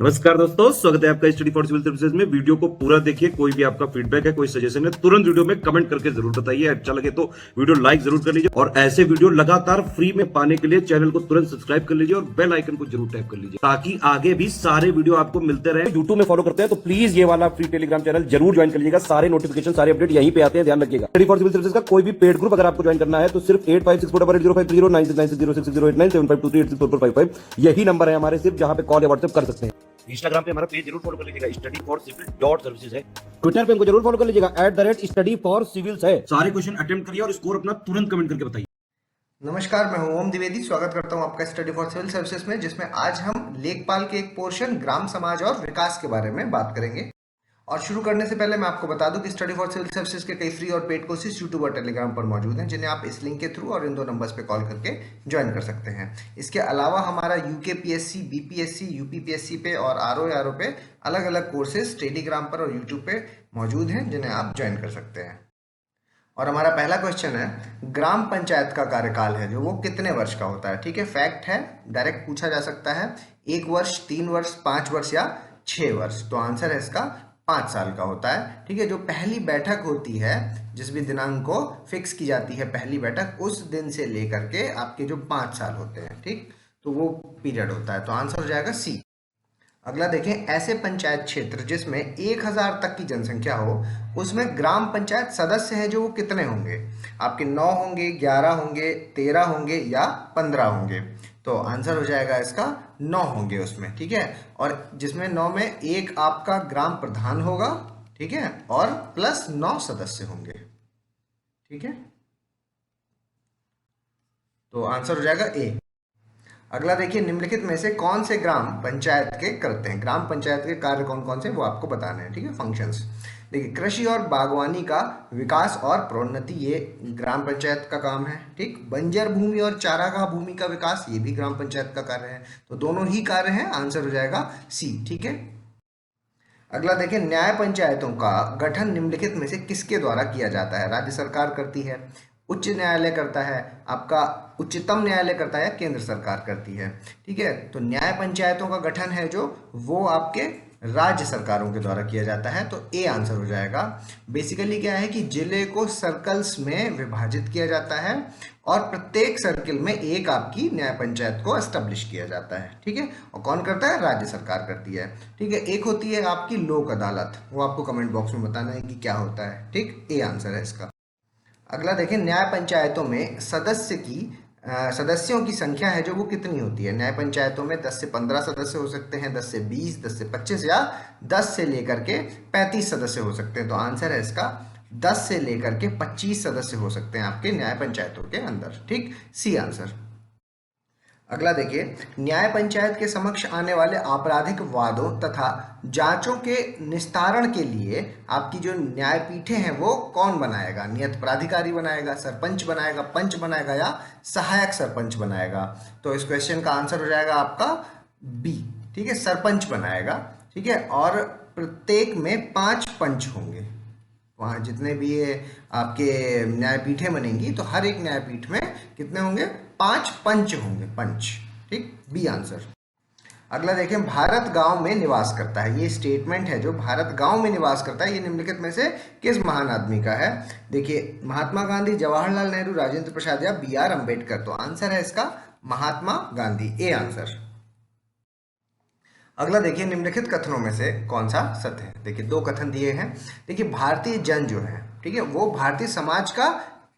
नमस्कार दोस्तों, स्वागत है आपका स्टडी फॉर सिविल सर्विसेज में। वीडियो को पूरा देखिए। कोई भी आपका फीडबैक है, कोई सजेशन है, तुरंत वीडियो में कमेंट करके जरूर बताइए। अच्छा लगे तो वीडियो लाइक जरूर कर लीजिए और ऐसे वीडियो लगातार फ्री में पाने के लिए चैनल को तुरंत सब्सक्राइब कर लीजिए और बेल आइकन को जरूर टैप कर लीजिए ताकि आगे भी सारे वीडियो आपको मिलते रहे। यूट्यूब में फॉलो करते हैं तो प्लीज ये वाला फ्री टेलीग्राम चैनल जरूर ज्वाइन कर लीजिएगा। सारे नोटिफिकेशन, सारे अपडेट यहीं पे आते हैं, ध्यान रखिएगा। स्टडी फॉर सिविल सर्विसेज का कोई भी पेड ग्रुप अगर आपको ज्वाइन करना है तो सिर्फ 856480560660897523864455 यही नंबर है हमारे, सिर्फ जहां पे कॉल या व्हाट्सएप कर सकते हैं। इंस्टाग्राम पे हमारा पेज जरूर फॉलो कर लीजिएगा, study for civil dot services है। ट्विटर पे हमको जरूर फॉलो कर लीजिएगा, @स्टडी फॉर सिविल्स है। सारे क्वेश्चन अटेम्प्ट करिए और स्कोर अपना तुरंत कमेंट करके बताइए। नमस्कार, मैं हूं ओम द्विवेदी। स्वागत करता हूं आपका स्टडी फॉर सिविल सर्विसेज में, जिसमें आज हम लेखपाल के एक पोर्शन ग्राम समाज और विकास के बारे में बात करेंगे। और शुरू करने से पहले मैं आपको बता दूं कि स्टडी फॉर सिविल सर्विसेज के कई फ्री और पेड कोर्सेज यूट्यूब और टेलीग्राम पर मौजूद हैं, जिन्हें आप इस लिंक के थ्रू और इन दो नंबर्स पे कॉल करके ज्वाइन कर सकते हैं। इसके अलावा हमारा यूकेपीएससी, बीपीएससी, यूपीपीएससी पे और आरओ पे अलग अलग कोर्सेज टेलीग्राम पर और यूट्यूब पे मौजूद हैं, जिन्हें आप ज्वाइन कर सकते हैं। और हमारा पहला क्वेश्चन है, ग्राम पंचायत का कार्यकाल है जो वो कितने वर्ष का होता है। ठीक है, फैक्ट है, डायरेक्ट पूछा जा सकता है। 1 वर्ष, 3 वर्ष, 5 वर्ष या 6 वर्ष। तो आंसर है इसका 5 साल का होता है। ठीक है, जो पहली बैठक होती है, जिस भी दिनांक को फिक्स की जाती है पहली बैठक, उस दिन से लेकर के आपके जो 5 साल होते हैं, ठीक, तो वो पीरियड होता है। तो आंसर हो जाएगा सी। अगला देखें, ऐसे पंचायत क्षेत्र जिसमें 1000 तक की जनसंख्या हो, उसमें ग्राम पंचायत सदस्य हैं जो वो कितने होंगे। आपके 9 होंगे, 11 होंगे, 13 होंगे या 15 होंगे। तो आंसर हो जाएगा इसका 9 होंगे उसमें। ठीक है, और जिसमें 9 में एक आपका ग्राम प्रधान होगा, ठीक है, और प्लस 9 सदस्य होंगे। ठीक है, तो आंसर हो जाएगा ए। अगला देखिए, निम्नलिखित में से कौन से ग्राम पंचायत के करते हैं। ग्राम पंचायत के कार्य कौन कौन से वो आपको बताने हैं। ठीक है, फंक्शंस देखिए, कृषि और बागवानी का विकास और प्रोन्नति, ये ग्राम पंचायत का काम है। ठीक, बंजर भूमि और चारागाह भूमि का विकास, ये भी ग्राम पंचायत का कार्य है। तो दोनों ही कार्य हैं, आंसर हो जाएगा सी। ठीक है, अगला देखिए, न्याय पंचायतों का गठन निम्नलिखित में से किसके द्वारा किया जाता है। राज्य सरकार करती है, उच्च न्यायालय करता है, आपका उच्चतम न्यायालय करता है, केंद्र सरकार करती है। ठीक है, तो न्याय पंचायतों का गठन है जो वो आपके राज्य सरकारों के द्वारा किया जाता है। तो ए आंसर हो जाएगा। बेसिकली क्या है कि जिले को सर्कल्स में विभाजित किया जाता है और प्रत्येक सर्किल में एक आपकी न्याय पंचायत को एस्टेब्लिश किया जाता है। ठीक है, और कौन करता है, राज्य सरकार करती है। ठीक है, एक होती है आपकी लोक अदालत, वो आपको कमेंट बॉक्स में बताना है कि क्या होता है। ठीक, ए आंसर है इसका। अगला देखें, न्याय पंचायतों में सदस्यों की संख्या है जो वो कितनी होती है। न्याय पंचायतों में 10 से 15 सदस्य हो सकते हैं, 10 से 20, 10 से 25 या 10 से लेकर के 35 सदस्य हो सकते हैं। तो आंसर है इसका 10 से लेकर के 25 सदस्य हो सकते हैं आपके न्याय पंचायतों के अंदर। ठीक, सी आंसर। अगला देखिए, न्याय पंचायत के समक्ष आने वाले आपराधिक वादों तथा जांचों के निस्तारण के लिए आपकी जो न्यायपीठें हैं वो कौन बनाएगा। नियत प्राधिकारी बनाएगा, सरपंच बनाएगा, पंच बनाएगा या सहायक सरपंच बनाएगा। तो इस क्वेश्चन का आंसर हो जाएगा आपका बी। ठीक है, सरपंच बनाएगा। ठीक है, और प्रत्येक में 5 पंच होंगे। वहाँ जितने भी ये आपके न्यायपीठें बनेंगी तो हर एक न्यायपीठ में कितने होंगे, 5 पंच होंगे, पंच। ठीक, बी आंसर। अगला देखें, भारत गांव में निवास करता है। ये स्टेटमेंट है जो भारत गांव में निवास करता है, ये निम्नलिखित में से किस महान आदमी का है। देखिए, महात्मा गांधी, जवाहरलाल नेहरू, राजेंद्र प्रसाद या बी आर अम्बेडकर। तो आंसर है इसका महात्मा गांधी, ए आंसर। अगला देखिए, निम्नलिखित कथनों में से कौन सा सत्य है। देखिए, 2 कथन दिए हैं। देखिए, भारतीय जन जो है, ठीक है, वो भारतीय समाज का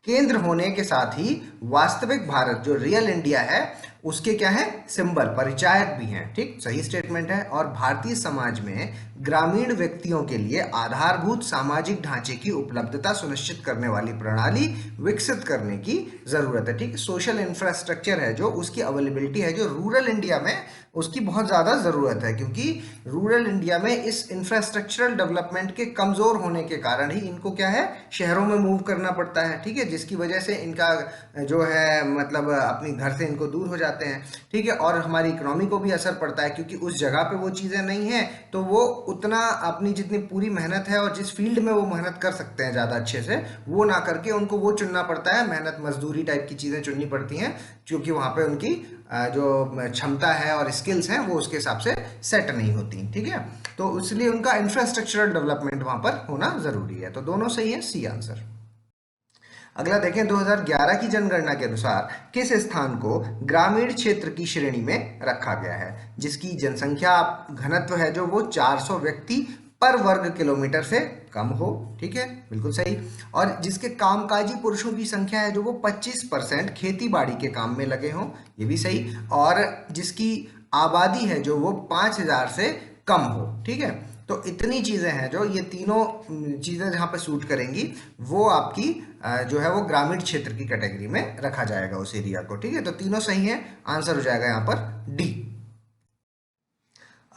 केंद्र होने के साथ ही वास्तविक भारत जो रियल इंडिया है उसके क्या है, सिंबल, परिचायक भी हैं। ठीक, सही स्टेटमेंट है। और भारतीय समाज में ग्रामीण व्यक्तियों के लिए आधारभूत सामाजिक ढांचे की उपलब्धता सुनिश्चित करने वाली प्रणाली विकसित करने की जरूरत है। ठीक, सोशल इंफ्रास्ट्रक्चर है जो उसकी अवेलेबिलिटी है जो रूरल इंडिया में उसकी बहुत ज़्यादा ज़रूरत है, क्योंकि रूरल इंडिया में इस इंफ्रास्ट्रक्चरल डेवलपमेंट के कमज़ोर होने के कारण ही इनको क्या है, शहरों में मूव करना पड़ता है। ठीक है, जिसकी वजह से इनका जो है मतलब अपनी घर से इनको दूर हो जाता जाते हैं, ठीक है। और हमारी इकोनॉमी को भी असर पड़ता है, क्योंकि उस जगह पे वो चीज़ें नहीं हैं, तो वो उतना अपनी जितनी पूरी मेहनत है और जिस फील्ड में वो मेहनत कर सकते हैं ज़्यादा अच्छे से, वो ना करके उनको वो चुनना पड़ता है, मेहनत मजदूरी टाइप की चीज़ें चुननी पड़ती हैं, क्योंकि वहाँ पे उनकी जो क्षमता है और स्किल्स हैं वो उसके हिसाब से सेट नहीं होती, ठीक है। तो इसलिए उनका इंफ्रास्ट्रक्चरल डेवलपमेंट वहाँ पर होना ज़रूरी है। तो दोनों सही है, सी आंसर। अगला देखें, 2011 की जनगणना के अनुसार किस स्थान को ग्रामीण क्षेत्र की श्रेणी में रखा गया है, जिसकी जनसंख्या घनत्व है जो वो 400 व्यक्ति पर वर्ग किलोमीटर से कम हो, ठीक है, बिल्कुल सही। और जिसके कामकाजी पुरुषों की संख्या है जो वो 25% खेती बाड़ी के काम में लगे हों, ये भी सही। और जिसकी आबादी है जो वो 5,000 से कम हो, ठीक है। तो इतनी चीज़ें हैं, जो ये तीनों चीज़ें जहाँ पे सूट करेंगी, वो आपकी जो है वो ग्रामीण क्षेत्र की कैटेगरी में रखा जाएगा उस एरिया को, ठीक है। तो तीनों सही है, आंसर हो जाएगा यहाँ पर डी।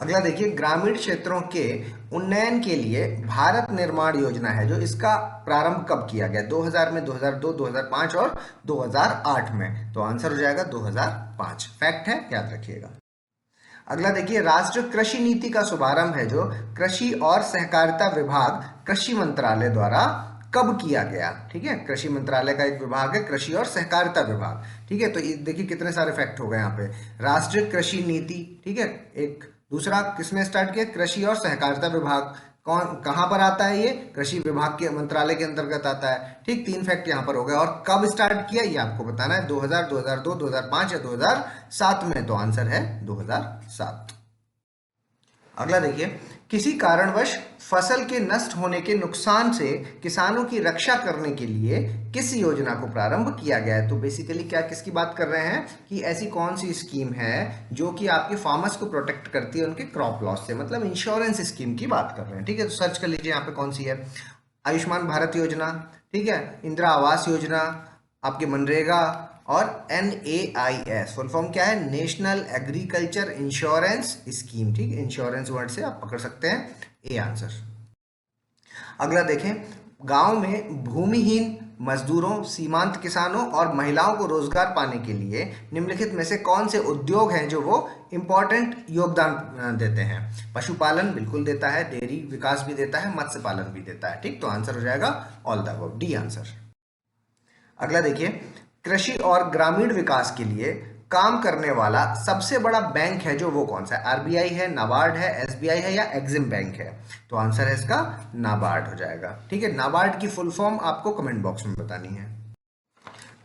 अगला देखिए, ग्रामीण क्षेत्रों के उन्नयन के लिए भारत निर्माण योजना है जो इसका प्रारंभ कब किया गया? 2000 में, 2002, 2005 और 2008 में। तो आंसर हो जाएगा 2005। फैक्ट है, याद रखिएगा। अगला देखिए, राष्ट्रीय कृषि नीति का शुभारंभ है जो कृषि और सहकारिता विभाग कृषि मंत्रालय द्वारा कब किया गया? ठीक है, कृषि मंत्रालय का एक विभाग है कृषि और सहकारिता विभाग, ठीक है। तो ये देखिए कितने सारे फैक्ट हो गए यहाँ पे। राष्ट्रीय कृषि नीति, ठीक है, एक। दूसरा किसने स्टार्ट किया? कृषि और सहकारिता विभाग। कौन, कहाँ पर आता है ये? कृषि विभाग के मंत्रालय के अंतर्गत आता है, ठीक। 3 फैक्ट यहाँ पर हो गए। और कब स्टार्ट किया ये आपको बताना है, 2000, 2002, 2005 या 2007 में। तो आंसर है 2007। अगला देखिए, किसी कारणवश फसल के नष्ट होने के नुकसान से किसानों की रक्षा करने के लिए किस योजना को प्रारंभ किया गया है? तो बेसिकली क्या, किसकी बात कर रहे हैं कि ऐसी कौन सी स्कीम है जो कि आपके फार्मर्स को प्रोटेक्ट करती है उनके क्रॉप लॉस से, मतलब इंश्योरेंस स्कीम की बात कर रहे हैं, ठीक है। तो सर्च कर लीजिए यहाँ पे कौन सी है। आयुष्मान भारत योजना, ठीक है, इंदिरा आवास योजना, आपके मनरेगा, और NAIS फुल फॉर्म क्या है? नेशनल एग्रीकल्चर इंश्योरेंस स्कीम, ठीक है। इंश्योरेंस वर्ड से आप पकड़ सकते हैं, ए आंसर। अगला देखें, गांव में भूमिहीन मजदूरों, सीमांत किसानों और महिलाओं को रोजगार पाने के लिए निम्नलिखित में से कौन से उद्योग हैं जो वो इंपॉर्टेंट योगदान देते हैं? पशुपालन बिल्कुल देता है, डेयरी विकास भी देता है, मत्स्य पालन भी देता है, ठीक। तो आंसर हो जाएगा all the above, D answer. अगला देखिए, कृषि और ग्रामीण विकास के लिए काम करने वाला सबसे बड़ा बैंक है जो वो कौन सा है? RBI है, नाबार्ड है, SBI है या एग्जिम बैंक है? तो आंसर है इसका नाबार्ड हो जाएगा, ठीक है। नाबार्ड की फुल फॉर्म आपको कमेंट बॉक्स में बतानी है।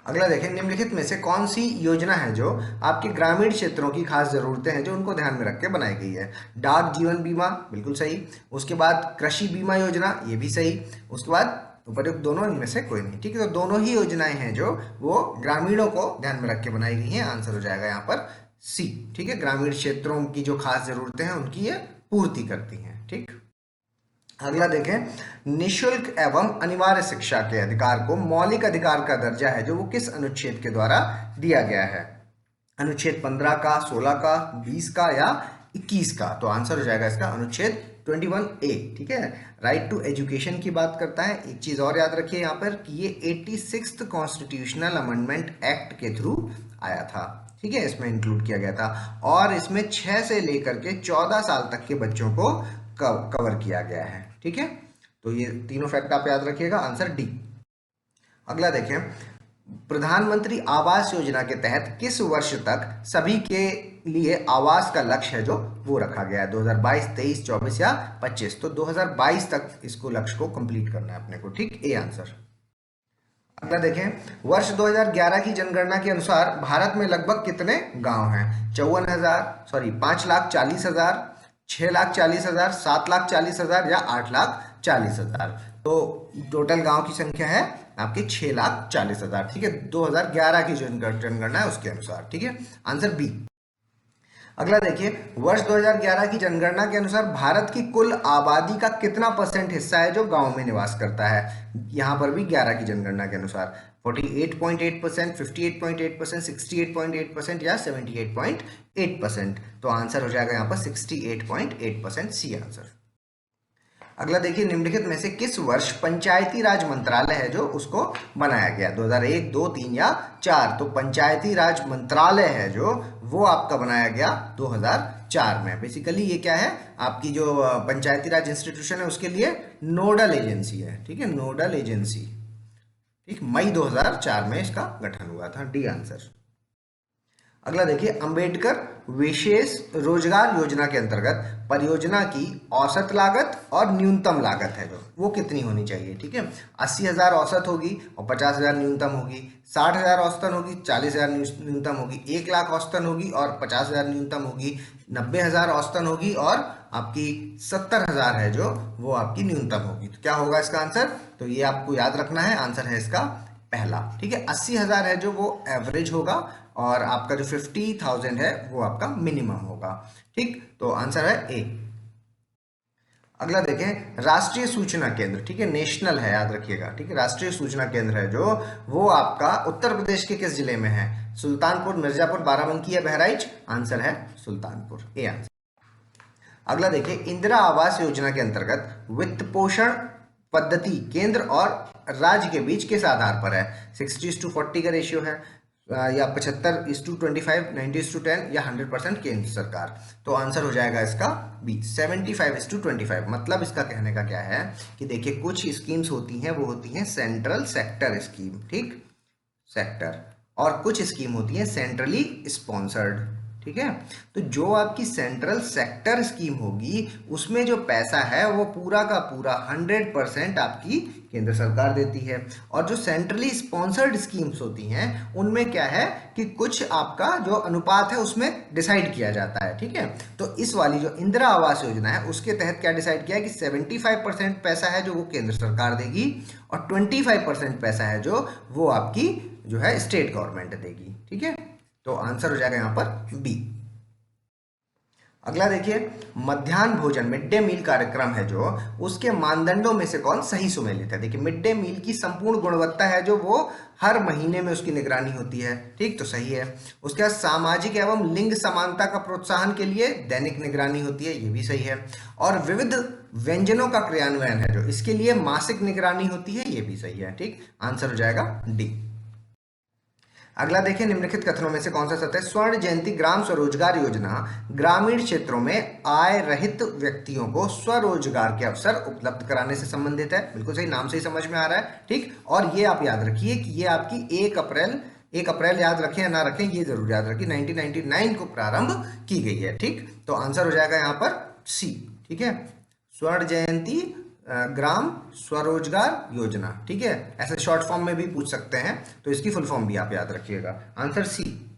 अगला देखें, निम्नलिखित में से कौन सी योजना है जो आपके ग्रामीण क्षेत्रों की खास जरूरतें हैं जो उनको ध्यान में रख के बनाई गई है? डाक जीवन बीमा, बिल्कुल सही। उसके बाद कृषि बीमा योजना, ये भी सही। उसके बाद उपयुक्त दोनों, इनमें से कोई नहीं, ठीक है। तो दोनों ही योजनाएं हैं जो वो ग्रामीणों को ध्यान में रख के बनाई गई हैं। आंसर हो जाएगा यहाँ पर सी, ठीक है। ग्रामीण क्षेत्रों की जो खास जरूरतें हैं उनकी ये पूर्ति करती हैं, ठीक। अगला देखें, निशुल्क एवं अनिवार्य शिक्षा के अधिकार को मौलिक अधिकार का दर्जा है जो वो किस अनुच्छेद के द्वारा दिया गया है? अनुच्छेद 15 का, 16 का, 20 का या 21 का? तो आंसर हो जाएगा इसका अनुच्छेद 21A, ठीक है। राइट टू एजुकेशन की बात करता है। एक चीज और याद रखिए यहाँ पर कि ये 86th कॉन्स्टिट्यूशनल अमेंडमेंट एक्ट के थ्रू आया था, ठीक है, इसमें इंक्लूड किया गया था। और इसमें 6 से लेकर के 14 साल तक के बच्चों को कवर किया गया है, ठीक है। तो ये तीनों फैक्ट आप याद रखिएगा, आंसर डी। अगला देखें, प्रधानमंत्री आवास योजना के तहत किस वर्ष तक सभी के लिए आवास का लक्ष्य है जो वो रखा गया है? 2022, 23, 24 या 25? तो 2022 तक इसको लक्ष्य को कंप्लीट करना है अपने को, ठीक, ए आंसर। अगला देखें, वर्ष 2011 की जनगणना के अनुसार भारत में लगभग कितने गांव हैं? 5,40,000, 6,40,000, 7,40,000 या 8,40,000? तो टोटल गांव की संख्या है आपकी 6,40,000, ठीक है। 2011 की जो जनगणना है उसके अनुसार, ठीक है, आंसर बी। अगला देखिए, वर्ष 2011 की जनगणना के अनुसार भारत की कुल आबादी का कितना % हिस्सा है जो गांव में निवास करता है? यहां पर भी 11 की जनगणना के अनुसार 48.8%, 58.8%, 68.8% या 78.8%? तो आंसर हो जाएगा यहाँ पर 68.8%, सी आंसर। अगला देखिए, निम्नलिखित में से किस वर्ष पंचायती राज मंत्रालय है जो उसको बनाया गया, 2001, 2, 3 या 4। तो पंचायती राज मंत्रालय है जो वो आपका बनाया गया 2004 में। बेसिकली ये क्या है, आपकी जो पंचायती राज इंस्टीट्यूशन है उसके लिए नोडल एजेंसी है, ठीक है, नोडल एजेंसी। ठीक, मई 2004 में इसका गठन हुआ था। D answer. अगला देखिए, अंबेडकर विशेष रोजगार योजना के अंतर्गत परियोजना की औसत लागत और न्यूनतम लागत है जो वो कितनी होनी चाहिए। ठीक है, 80,000 औसत होगी और 50,000 न्यूनतम होगी, 60,000 औसतन होगी, 40,000 न्यूनतम होगी, 1,00,000 औसतन होगी और 50,000 न्यूनतम होगी, 90,000 औसतन होगी और आपकी 70,000 है जो वो आपकी न्यूनतम होगी। तो क्या होगा इसका आंसर, तो ये आपको याद रखना है, आंसर है इसका पहला। ठीक है, 80,000 है जो वो एवरेज होगा और आपका जो 50,000 है वो आपका मिनिमम होगा। ठीक, तो आंसर है ए। अगला देखें, राष्ट्रीय सूचना केंद्र, ठीक है, नेशनल है, याद रखिएगा। ठीक है, राष्ट्रीय सूचना केंद्र है जो वो आपका उत्तर प्रदेश के किस जिले में है, सुल्तानपुर, मिर्जापुर, बाराबंकी या बहराइच। आंसर है सुल्तानपुर, ए आंसर। अगला देखिए, इंदिरा आवास योजना के अंतर्गत वित्त पोषण पद्धति केंद्र और राज्य के बीच किस आधार पर है, 60:40 का रेशियो है या 75:25, 90:10 या 100% केंद्र सरकार। तो आंसर हो जाएगा इसका बी, 75:25। मतलब इसका कहने का क्या है कि देखिए, कुछ स्कीम्स होती हैं वो होती हैं सेंट्रल सेक्टर स्कीम, ठीक, सेक्टर, और कुछ स्कीम होती हैं सेंट्रली स्पॉन्सर्ड। ठीक है, तो जो आपकी सेंट्रल सेक्टर स्कीम होगी उसमें जो पैसा है वो पूरा का पूरा 100% आपकी केंद्र सरकार देती है, और जो सेंट्रली स्पॉन्सर्ड स्कीम्स होती हैं उनमें क्या है कि कुछ आपका जो अनुपात है उसमें डिसाइड किया जाता है। ठीक है, तो इस वाली जो इंदिरा आवास योजना है उसके तहत क्या डिसाइड किया है कि 75% पैसा है जो वो केंद्र सरकार देगी और 25% पैसा है जो वो आपकी जो है स्टेट गवर्नमेंट देगी। ठीक है, तो आंसर हो जाएगा यहाँ पर बी। अगला देखिए, मध्याह्न भोजन मिड डे मील कार्यक्रम है जो उसके मानदंडों में से कौन सही सुमेलित है। देखिए, मिड डे मील की संपूर्ण गुणवत्ता है जो वो हर महीने में उसकी निगरानी होती है। ठीक, तो सही है। उसके बाद सामाजिक एवं लिंग समानता का प्रोत्साहन के लिए दैनिक निगरानी होती है, ये भी सही है। और विविध व्यंजनों का क्रियान्वयन है जो इसके लिए मासिक निगरानी होती है, ये भी सही है। ठीक, आंसर हो जाएगा डी। अगला देखिए, निम्नलिखित कथनों में से कौन सा सत्य है। स्वर्ण जयंती ग्राम स्वरोजगार योजना ग्रामीण क्षेत्रों में आय रहित व्यक्तियों को स्वरोजगार के अवसर उपलब्ध कराने से संबंधित है। बिल्कुल सही, नाम से ही समझ में आ रहा है। ठीक, और ये आप याद रखिए कि ये आपकी 1 अप्रैल याद रखें या ना रखें, ये जरूर याद रखिए, 1999 को प्रारंभ की गई है। ठीक, तो आंसर हो जाएगा यहाँ पर सी। ठीक है, स्वर्ण जयंती ग्राम स्वरोजगार योजना। ठीक है, ऐसे शॉर्ट फॉर्म में भी पूछ सकते हैं, तो इसकी फुल फॉर्म भी आप याद रखिएगा, आंसर सी।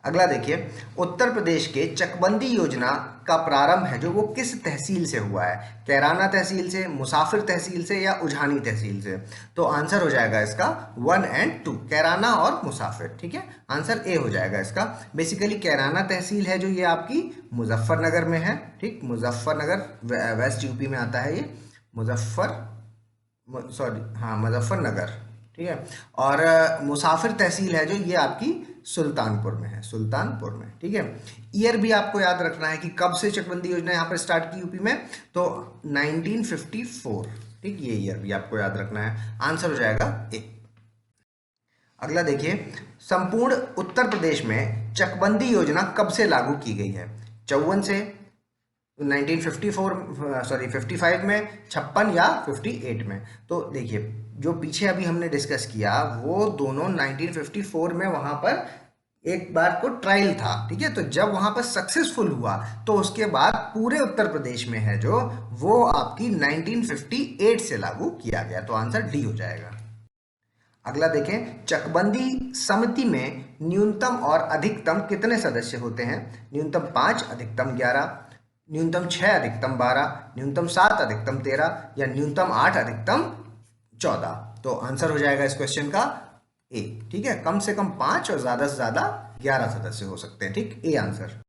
अगला देखिए, उत्तर प्रदेश के चकबंदी योजना का प्रारंभ है जो वो किस तहसील से हुआ है, कैराना तहसील से, मुसाफिर तहसील से या उझानी तहसील से। तो आंसर हो जाएगा इसका 1 और 2, कैराना और मुसाफिर। ठीक है, आंसर ए हो जाएगा इसका। बेसिकली कैराना तहसील है जो ये आपकी मुजफ्फरनगर में है। ठीक, मुजफ्फरनगर वेस्ट यूपी में आता है ये, मुजफ्फरनगर। ठीक है, और मुसाफिर तहसील है जो ये आपकी सुल्तानपुर में है, सुल्तानपुर में। ठीक है, ईयर भी आपको याद रखना है कि कब से चकबंदी योजना यहाँ पर स्टार्ट की यूपी में, तो 1954। ठीक, ये ईयर भी आपको याद रखना है, आंसर हो जाएगा ए। अगला देखिए, संपूर्ण उत्तर प्रदेश में चकबंदी योजना कब से लागू की गई है, 54 से, 55 में, 56 या 58 में। तो देखिए, जो पीछे अभी हमने डिस्कस किया वो दोनों 1954 में वहां पर एक बार को ट्रायल था। ठीक है, तो जब वहां पर सक्सेसफुल हुआ तो उसके बाद पूरे उत्तर प्रदेश में है जो वो आपकी 1958 से लागू किया गया। तो आंसर डी हो जाएगा। अगला देखें, चकबंदी समिति में न्यूनतम और अधिकतम कितने सदस्य होते हैं, न्यूनतम 5, अधिकतम 11, न्यूनतम 6, अधिकतम 12, न्यूनतम 7, अधिकतम 13 या न्यूनतम 8, अधिकतम 14। तो आंसर हो जाएगा इस क्वेश्चन का ए। ठीक है, कम से कम 5 और ज्यादा से ज्यादा 11 सदस्य हो सकते हैं। ठीक, ए आंसर।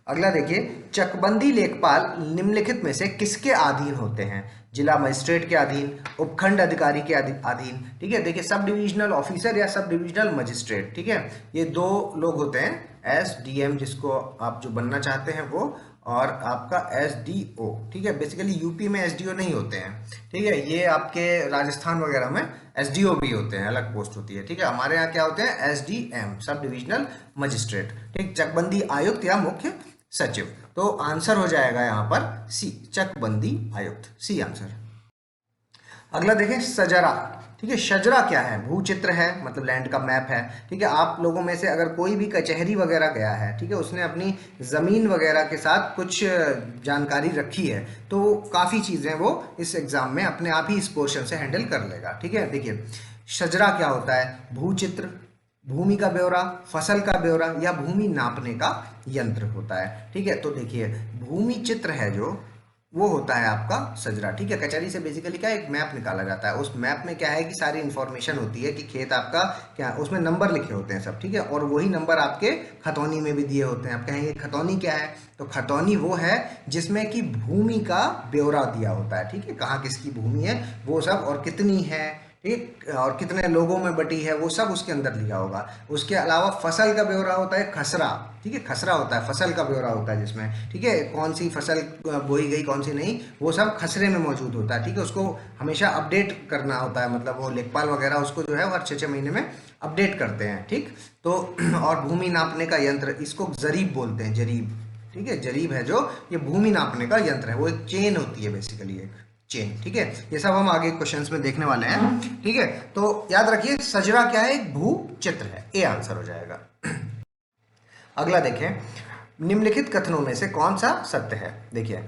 अगला देखिए, चकबंदी लेखपाल निम्नलिखित में से किसके अधीन होते हैं, जिला मजिस्ट्रेट के अधीन, उपखंड अधिकारी के अधीन। ठीक है, देखिए, सब डिविजनल ऑफिसर या सब डिविजनल मजिस्ट्रेट। ठीक है, ये 2 लोग होते हैं, SDM जिसको आप जो बनना चाहते हैं वो, और आपका एसडीओ, ठीक है। बेसिकली यूपी में एसडीओ नहीं होते हैं, ठीक है, ये आपके राजस्थान वगैरह में एसडीओ भी होते हैं, अलग पोस्ट होती है, ठीक है। हमारे यहाँ क्या होते हैं, एसडीएम, सब डिविजनल मजिस्ट्रेट, ठीक, चकबंदी आयुक्त या मुख्य सचिव। तो आंसर हो जाएगा यहाँ पर सी, चकबंदी आयुक्त, सी आंसर। अगला देखें, सजरा, ठीक है। शजरा क्या है, भूचित्र है, मतलब लैंड का मैप है, ठीक है। आप लोगों में से अगर कोई भी कचहरी वगैरह गया है, ठीक है, उसने अपनी जमीन वगैरह के साथ कुछ जानकारी रखी है, तो काफ़ी चीज़ें वो इस एग्जाम में अपने आप ही इस पोर्शन से हैंडल कर लेगा, ठीक है। देखिए शजरा क्या होता है, भूचित्र, भूमि का ब्यौरा, फसल का ब्यौरा या भूमि नापने का यंत्र होता है, ठीक है। तो देखिए भूमि चित्र है जो, वो होता है आपका सजरा, ठीक है। कचहरी से बेसिकली क्या, एक मैप निकाला जाता है, उस मैप में क्या है कि सारी इंफॉर्मेशन होती है कि खेत आपका क्या, उसमें नंबर लिखे होते हैं सब, ठीक है। और वही नंबर आपके खतौनी में भी दिए होते हैं। आप कहेंगे खतौनी क्या है, तो खतौनी वो है जिसमें कि भूमि का ब्यौरा दिया होता है, ठीक है, कहाँ किसकी भूमि है वो सब, और कितनी है, ठीक, और कितने लोगों में बटी है, वो सब उसके अंदर लिखा होगा। उसके अलावा फसल का ब्यौरा होता है खसरा, ठीक है, खसरा होता है, फसल का ब्यौरा होता है जिसमें, ठीक है, कौन सी फसल बोई गई कौन सी नहीं, वो सब खसरे में मौजूद होता है, ठीक है। उसको हमेशा अपडेट करना होता है, मतलब वो लेखपाल वगैरह उसको जो है हर 6-6 महीने में अपडेट करते हैं, ठीक। तो और भूमि नापने का यंत्र, इसको जरीब बोलते हैं, जरीब, ठीक है। जरीब है जो, ये भूमि नापने का यंत्र है, वो एक चेन होती है बेसिकली, एक चेन, ठीक है। ये सब हम आगे क्वेश्चंस में देखने वाले हैं, ठीक है। तो याद रखिए सजरा क्या है, एक भू चित्र है, ए आंसर हो जाएगा। अगला देखें, निम्नलिखित कथनों में से कौन सा सत्य है। देखिए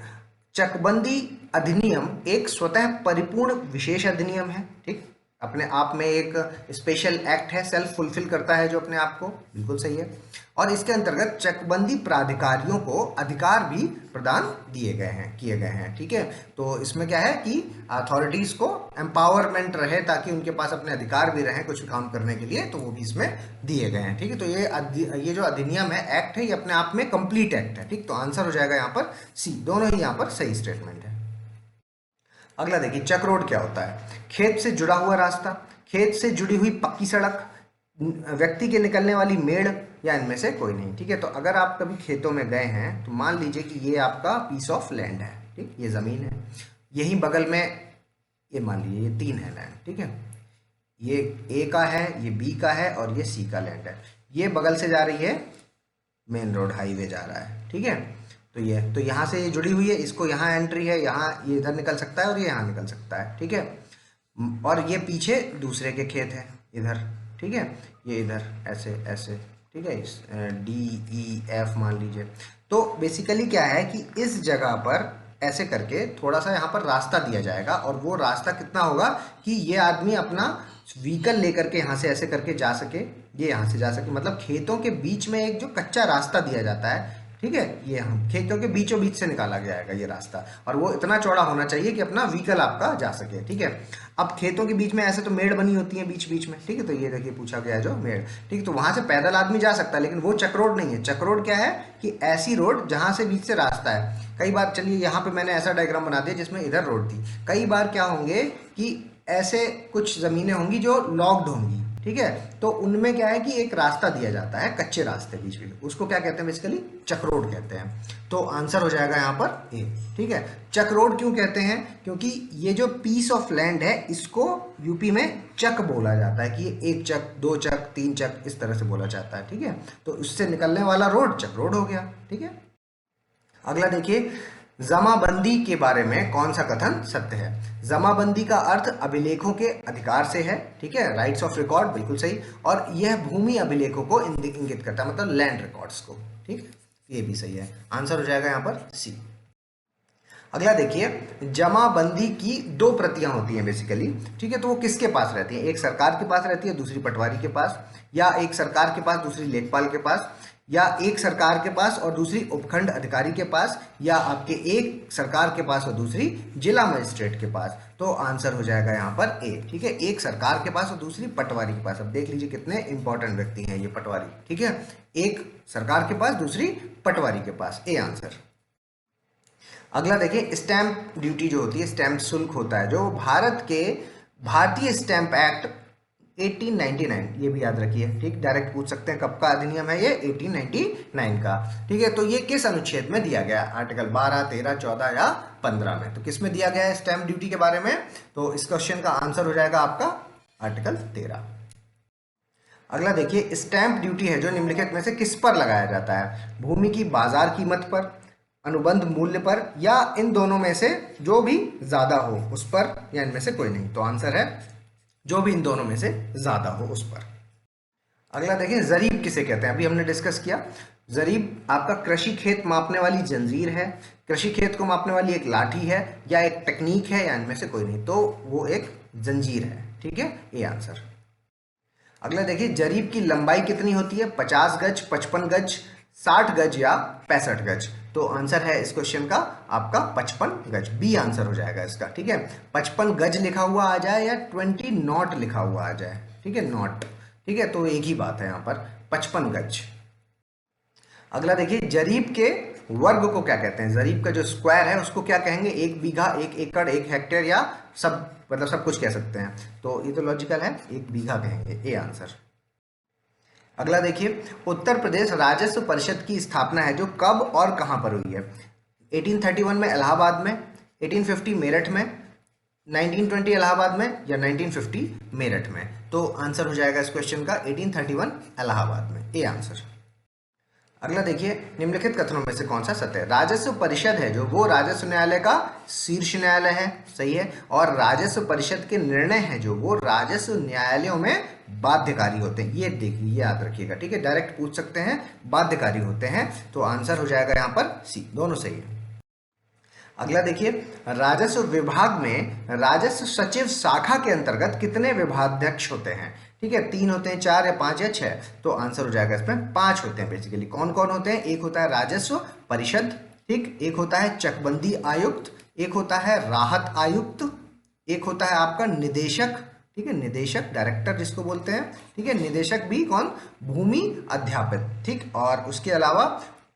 चकबंदी अधिनियम एक स्वतः परिपूर्ण विशेष अधिनियम है, ठीक, अपने आप में एक स्पेशल एक्ट है, सेल्फ फुलफिल करता है जो अपने आप को, बिल्कुल सही है। और इसके अंतर्गत चकबंदी प्राधिकारियों को अधिकार भी प्रदान दिए गए हैं, किए गए हैं, ठीक है। तो इसमें क्या है कि अथॉरिटीज को एम्पावरमेंट रहे, ताकि उनके पास अपने अधिकार भी रहे कुछ काम करने के लिए, तो वो भी इसमें दिए गए हैं, ठीक है। तो ये जो अधिनियम है, एक्ट है, ये अपने आप में कंप्लीट एक्ट है, ठीक। तो आंसर हो जाएगा यहाँ पर सी, दोनों ही यहाँ पर सही स्टेटमेंट है। अगला देखिए, चक रोड क्या होता है, खेत से जुड़ा हुआ रास्ता, खेत से जुड़ी हुई पक्की सड़क, व्यक्ति के निकलने वाली मेड़, या इनमें से कोई नहीं, ठीक है। तो अगर आप कभी खेतों में गए हैं तो मान लीजिए कि ये आपका पीस ऑफ लैंड है, ठीक, ये जमीन है, यही बगल में ये मान लीजिए ये 3 है लैंड, ठीक है, ये ए का है, ये बी का है, और ये सी का लैंड है। ये बगल से जा रही है मेन रोड, हाईवे जा रहा है, ठीक है। तो यहाँ से ये जुड़ी हुई है, इसको यहाँ एंट्री है, यहाँ ये इधर निकल सकता है और ये यहाँ निकल सकता है, ठीक है। और ये पीछे दूसरे के खेत है इधर, ठीक है, ये इधर ऐसे ऐसे, ठीक है, इस डी ई एफ मान लीजिए। तो बेसिकली क्या है कि इस जगह पर ऐसे करके थोड़ा सा यहाँ पर रास्ता दिया जाएगा, और वो रास्ता कितना होगा कि ये आदमी अपना व्हीकल लेकर के यहाँ से ऐसे करके जा सके, ये यहाँ से जा सके, मतलब खेतों के बीच में एक जो कच्चा रास्ता दिया जाता है, ठीक है, ये हम खेतों के बीचों बीच से निकाला जाएगा ये रास्ता, और वो इतना चौड़ा होना चाहिए कि अपना व्हीकल आपका जा सके, ठीक है। अब खेतों के बीच में ऐसे तो मेड़ बनी होती है बीच बीच में, ठीक है, तो ये देखिए पूछा गया जो मेड़, ठीक है, तो वहां से पैदल आदमी जा सकता है, लेकिन वो चक रोड नहीं है। चक रोड क्या है कि ऐसी रोड जहां से बीच से रास्ता है। कई बार, चलिए यहाँ पे मैंने ऐसा डायग्राम बना दिया जिसमें इधर रोड थी, कई बार क्या होंगे कि ऐसे कुछ जमीनें होंगी जो लॉक्ड होंगी, ठीक है, तो उनमें क्या है कि एक रास्ता दिया जाता है, कच्चे रास्ते बीच में, उसको क्या कहते हैं बेसिकली, चक रोड कहते हैं। तो आंसर हो जाएगा यहाँ पर ए, ठीक है। चक रोड क्यों कहते हैं, क्योंकि ये जो पीस ऑफ लैंड है इसको यूपी में चक बोला जाता है, कि ये 1 चक 2 चक 3 चक इस तरह से बोला जाता है, ठीक है। तो उससे निकलने वाला रोड चक रोड हो गया, ठीक है। अगला देखिए, जमाबंदी के बारे में कौन सा कथन सत्य है। जमाबंदी का अर्थ अभिलेखों के अधिकार से है, ठीक है, राइट्स ऑफ रिकॉर्ड, बिल्कुल सही, और यह भूमि अभिलेखों को इंगित करता है, मतलब लैंड रिकॉर्ड्स को, ठीक, ये भी सही है, आंसर हो जाएगा यहाँ पर सी। अगला देखिए, जमाबंदी की 2 प्रतियां होती हैं बेसिकली, ठीक है, तो वो किसके पास रहती हैं, एक सरकार के पास रहती है, दूसरी पटवारी के पास, या एक सरकार के पास दूसरी लेखपाल के पास, या एक सरकार के पास और दूसरी उपखंड अधिकारी के पास, या आपके एक सरकार के पास और दूसरी जिला मजिस्ट्रेट के पास। तो आंसर हो जाएगा यहाँ पर ए, ठीक है, एक सरकार के पास और दूसरी पटवारी के पास। अब देख लीजिए कितने इंपॉर्टेंट व्यक्ति हैं ये पटवारी, ठीक है, एक सरकार के पास दूसरी पटवारी के पास, ए आंसर। अगला देखिए, स्टैंप ड्यूटी जो होती है, स्टैंप शुल्क होता है, जो भारतीय स्टैंप एक्ट 1899, ये भी याद रखिए, ठीक। डायरेक्ट पूछ सकते हैं कब का अधिनियम है ये, 1899 का, ठीक है। तो ये किस अनुच्छेद में दिया गया है? आर्टिकल 12, 13, 14 या 15 में। तो किस में दिया गया है स्टैंप ड्यूटी के बारे में? तो इस क्वेश्चन का आंसर हो जाएगा आपका आर्टिकल 13। अगला देखिए, स्टैंप ड्यूटी है जो निम्नलिखित में से किस पर लगाया जाता है? भूमि की बाजार कीमत पर, अनुबंध मूल्य पर, या इन दोनों में से जो भी ज्यादा हो उस पर, या इनमें से कोई नहीं? तो आंसर है जो भी इन दोनों में से ज्यादा हो उस पर। अगला देखिए, जरीब किसे कहते हैं? अभी हमने डिस्कस किया। जरीब आपका कृषि खेत मापने वाली जंजीर है, कृषि खेत को मापने वाली एक लाठी है, या एक टेक्निक है, या इनमें से कोई नहीं? तो वो एक जंजीर है, ठीक है, ये आंसर। अगला देखिए, जरीब की लंबाई कितनी होती है? 50 गज, 55 गज, 60 गज या 65 गज? तो आंसर है इस क्वेश्चन का आपका 55 गज, बी आंसर हो जाएगा इसका, ठीक है। 55 गज लिखा हुआ आ जाए या 20 नॉट लिखा हुआ आ जाए, ठीक है, नॉट, ठीक है, तो एक ही बात है यहाँ पर, 55 गज। अगला देखिए, जरीब के वर्ग को क्या कहते हैं? जरीब का जो स्क्वायर है उसको क्या कहेंगे? 1 बीघा, 1 एकड़, 1 हेक्टेयर, या सब, मतलब सब कुछ कह सकते हैं। तो ये तो लॉजिकल है, 1 बीघा कहेंगे, ए आंसर। अगला देखिए, उत्तर प्रदेश राजस्व परिषद की स्थापना है जो कब और कहां पर हुई है? 1831 में इलाहाबाद में, 1850 मेरठ में, 1920 इलाहाबाद में, या 1950 मेरठ में? तो आंसर हो जाएगा इस क्वेश्चन का 1831 इलाहाबाद में, ए आंसर। अगला देखिए, निम्नलिखित कथनों में से कौन सा सत्य है? राजस्व परिषद है जो वो राजस्व न्यायालय का शीर्ष न्यायालय है, सही है। और राजस्व परिषद के निर्णय हैं जो वो राजस्व न्यायालयों में बाध्यकारी होते हैं, ये देखिए, ये याद रखिएगा, ठीक है, डायरेक्ट पूछ सकते हैं, बाध्यकारी होते हैं। तो आंसर हो जाएगा यहाँ पर सी, दोनों सही है। अगला देखिए, राजस्व विभाग में राजस्व सचिव शाखा के अंतर्गत कितने विभागाध्यक्ष होते हैं? ठीक है, 3 होते हैं, 4 या 5 या 6? तो आंसर हो जाएगा इसमें 5 होते हैं बेसिकली। कौन कौन होते हैं? एक होता है राजस्व परिषद, ठीक, एक होता है चकबंदी आयुक्त, एक होता है राहत आयुक्त, एक होता है आपका निदेशक, ठीक है, निदेशक, डायरेक्टर जिसको बोलते हैं, ठीक है, निदेशक भी कौन? भूमि अध्यापित, ठीक। और उसके अलावा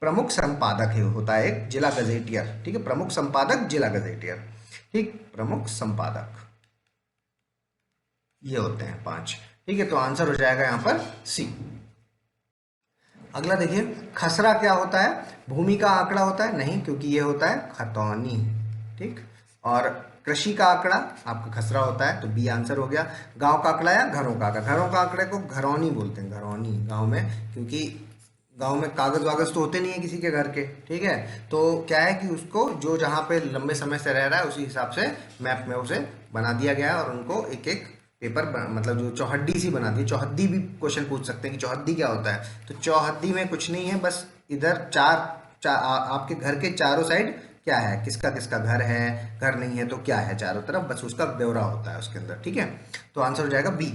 प्रमुख संपादक है, होता है एक जिला गजेटियर, ठीक है, प्रमुख संपादक जिला गजेटियर, ठीक, प्रमुख संपादक, ये होते हैं 5, ठीक है। तो आंसर हो जाएगा यहाँ पर सी। अगला देखिए, खसरा क्या होता है? भूमि का आंकड़ा होता है? नहीं, क्योंकि ये होता है खतौनी, ठीक। और कृषि का आंकड़ा आपका खसरा होता है, तो बी आंसर हो गया। गांव का आंकड़ा या घरों का आंकड़ा? घरों का आंकड़े को घरौनी बोलते हैं, घरौनी, गांव में, क्योंकि गांव में कागज वागज तो होते नहीं है किसी के घर के, ठीक है। तो क्या है कि उसको जो जहाँ पे लंबे समय से रह रहा है उसी हिसाब से मैप में उसे बना दिया गया है, और उनको एक एक पेपर मतलब जो चौहद्दी सी बना दी। चौहद्दी भी क्वेश्चन पूछ सकते हैं कि चौहद्दी क्या होता है? तो चौहद्दी में कुछ नहीं है, बस इधर आपके घर के चारों साइड क्या है, किसका किसका घर है, घर नहीं है तो क्या है चारों तरफ, बस उसका ब्यौरा होता है उसके अंदर, ठीक है। तो आंसर हो जाएगा बी।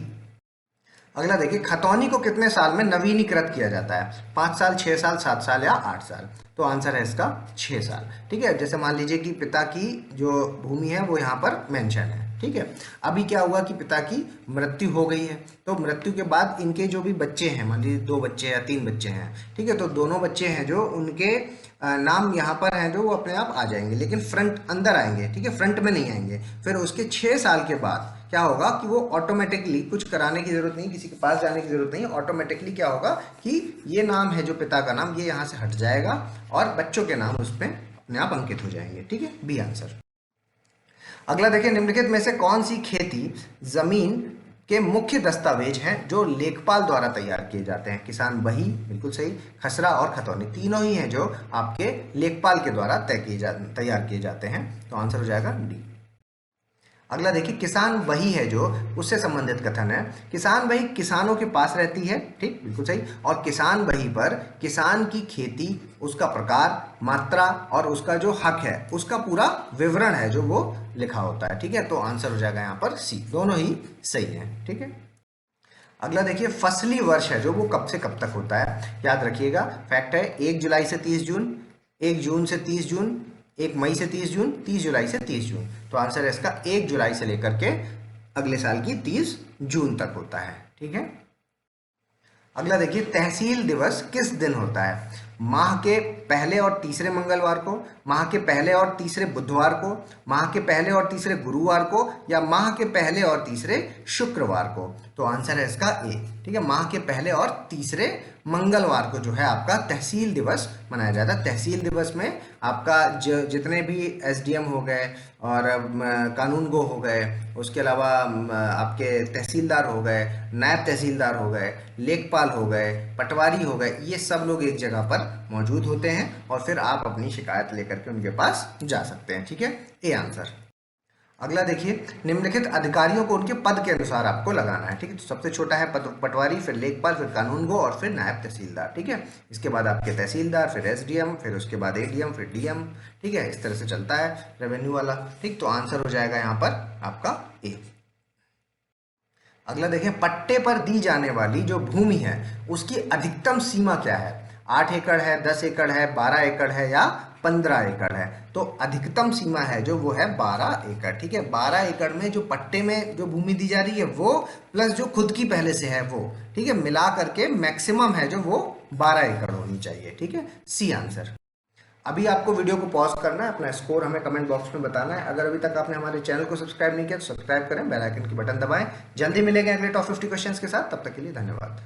अगला देखिए, खतौनी को कितने साल में नवीनीकृत किया जाता है? 5 साल, 6 साल, 7 साल या 8 साल? तो आंसर है इसका 6 साल, ठीक है। जैसे मान लीजिए कि पिता की जो भूमि है वो यहाँ पर मेंशन है, ठीक है। अभी क्या हुआ कि पिता की मृत्यु हो गई है, तो मृत्यु के बाद इनके जो भी बच्चे हैं, मान लीजिए 2 बच्चे या 3 बच्चे हैं, ठीक है, तो दोनों बच्चे हैं जो उनके नाम यहाँ पर हैं जो वो अपने आप आ जाएंगे, लेकिन फ्रंट अंदर आएंगे, ठीक है, फ्रंट में नहीं आएंगे। फिर उसके 6 साल के बाद क्या होगा कि वो ऑटोमेटिकली, कुछ कराने की जरूरत नहीं, किसी के पास जाने की जरूरत नहीं, ऑटोमेटिकली क्या होगा कि ये नाम है जो पिता का नाम, ये यहाँ से हट जाएगा और बच्चों के नाम उसमें अपने आप अंकित हो जाएंगे, ठीक है, बी आंसर। अगला देखिए, निम्नलिखित में से कौन सी खेती जमीन के मुख्य दस्तावेज हैं जो लेखपाल द्वारा तैयार किए जाते हैं? किसान बही, बिल्कुल सही, खसरा और खतौनी, तीनों ही हैं जो आपके लेखपाल के द्वारा तैयार किए जाते हैं। तो आंसर हो जाएगा डी। अगला देखिए, किसान वही है जो, उससे संबंधित कथन है, किसान वही किसानों के पास रहती है, ठीक, बिल्कुल सही। और किसान वही पर किसान की खेती, उसका प्रकार, मात्रा और उसका जो हक है उसका पूरा विवरण है जो वो लिखा होता है, ठीक है। तो आंसर हो जाएगा यहाँ पर सी, दोनों ही सही है, ठीक है। अगला देखिए, फसली वर्ष है जो वो कब से कब तक होता है? याद रखिएगा, फैक्ट है, 1 जुलाई से 30 जून, 1 जून से 30 जून, 1 मई से 30 जून, 30 जुलाई से 30 जून। तो आंसर है इसका 1 जुलाई से लेकर के अगले साल की 30 जून तक होता है, ठीक है। अगला देखिए, तहसील दिवस किस दिन होता है? माह के पहले और तीसरे मंगलवार को, माह के पहले और तीसरे बुधवार को, माह के पहले और तीसरे गुरुवार को, या माह के पहले और तीसरे शुक्रवार को। तो आंसर है इसका ए। ठीक है, माह के पहले और तीसरे मंगलवार को जो है आपका तहसील दिवस मनाया जाता है। तहसील दिवस में आपका जितने भी एसडीएम हो गए और कानून गो हो गए, उसके अलावा आपके तहसीलदार हो गए, नायब तहसीलदार हो गए, लेखपाल हो गए, पटवारी हो गए, ये सब लोग एक जगह पर मौजूद होते हैं और फिर आप अपनी शिकायत लेकर के उनके पास जा सकते हैं। ठीक है, ए आंसर। अगला देखिए, निम्नलिखित अधिकारियों को उनके पद के अनुसार आपको लगाना है। ठीक है, तो सबसे छोटा है पटवारी, फिर लेखपाल, फिर कानूनगो और फिर नायब तहसीलदार। ठीक है, इसके बाद आपके तहसीलदार, फिर एसडीएम, फिर उसके बाद एडीएम, फिर डीएम। ठीक है, इस तरह से चलता है रेवेन्यू वाला। ठीक, तो आंसर हो जाएगा यहाँ पर आपका ए। अगला देखें, पट्टे पर दी जाने वाली जो भूमि है उसकी अधिकतम सीमा क्या है? 8 एकड़ है, 10 एकड़ है, 12 एकड़ है या 15 एकड़ है? तो अधिकतम सीमा है जो वो है 12 एकड़। ठीक है, 12 एकड़ में जो पट्टे में जो भूमि दी जा रही है वो, प्लस जो खुद की पहले से है वो, ठीक है, मिला करके मैक्सिमम है जो वो 12 एकड़ होनी चाहिए। ठीक है, सी आंसर। अभी आपको वीडियो को पॉज करना है, अपना स्कोर हमें कमेंट बॉक्स में बताना है। अगर अभी तक आपने हमारे चैनल को सब्सक्राइब नहीं किया तो सब्सक्राइब करें, बेल आइकन की बटन दबाएं। जल्दी मिलेंगे अगले टॉप 50 क्वेश्चंस के साथ, तब तक के लिए धन्यवाद।